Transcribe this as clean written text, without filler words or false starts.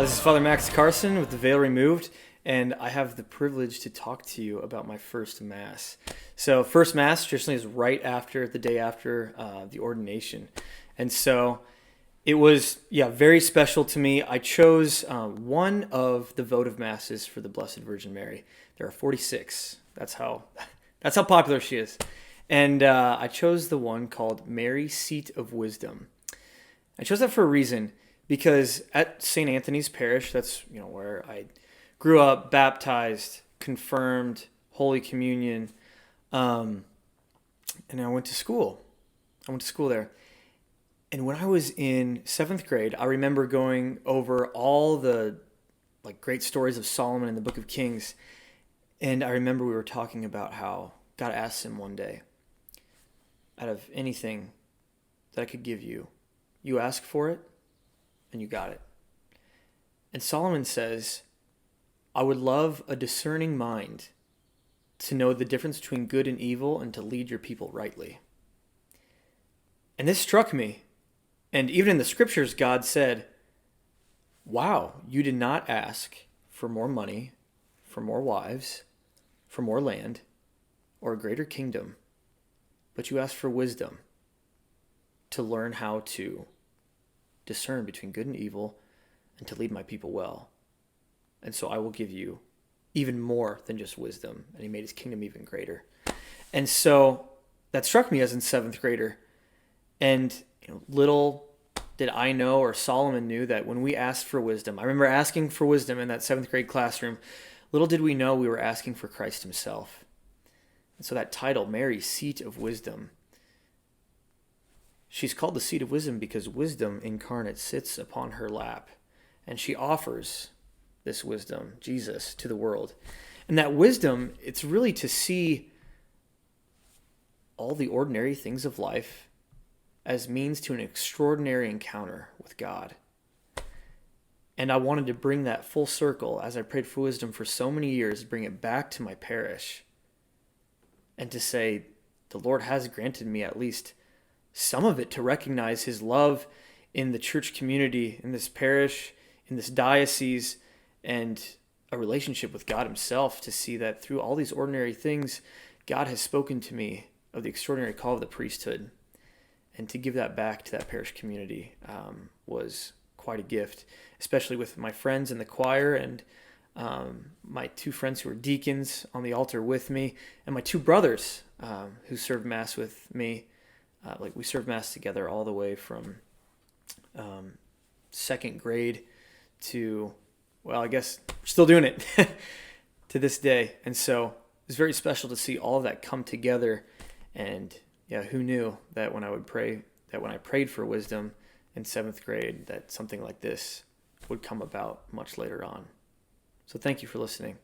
This is Father Max Carson with The Veil Removed, and I have the privilege to talk to you about my first Mass. So, first Mass traditionally is right after, the day after the ordination. And so it was, very special to me. I chose one of the votive Masses for the Blessed Virgin Mary. There are 46. That's how popular she is. And I chose the one called Mary, Seat of Wisdom. I chose that for a reason. Because at St. Anthony's Parish, that's where I grew up, baptized, confirmed, Holy Communion, and I went to school. There. And when I was in 7th grade, I remember going over all the great stories of Solomon in the Book of Kings. And I remember we were talking about how God asked him one day, out of anything that I could give you, you ask for it, and you got it. And Solomon says, I would love a discerning mind to know the difference between good and evil and to lead your people rightly. And this struck me. And even in the scriptures, God said, wow, you did not ask for more money, for more wives, for more land, or a greater kingdom, but you asked for wisdom to learn how to discern between good and evil and to lead my people well. And so I will give you even more than just wisdom. And he made his kingdom even greater. And so that struck me as a 7th grader. And little did I know, or Solomon knew, that when we asked for wisdom, I remember asking for wisdom in that 7th grade classroom, little did we know we were asking for Christ himself. And so that title, Mary, Seat of Wisdom, she's called the Seat of Wisdom because wisdom incarnate sits upon her lap, and she offers this wisdom, Jesus, to the world. And that wisdom, it's really to see all the ordinary things of life as means to an extraordinary encounter with God. And I wanted to bring that full circle, as I prayed for wisdom for so many years, bring it back to my parish and to say, the Lord has granted me at least some of it to recognize his love in the church community, in this parish, in this diocese, and a relationship with God himself, to see that through all these ordinary things, God has spoken to me of the extraordinary call of the priesthood. And to give that back to that parish community was quite a gift, especially with my friends in the choir and my 2 friends who were deacons on the altar with me, and my 2 brothers who served Mass with me. We served Mass together all the way from 2nd grade to, I guess we're still doing it to this day. And so it's very special to see all of that come together. And who knew that when I prayed for wisdom in 7th grade, that something like this would come about much later on. So thank you for listening.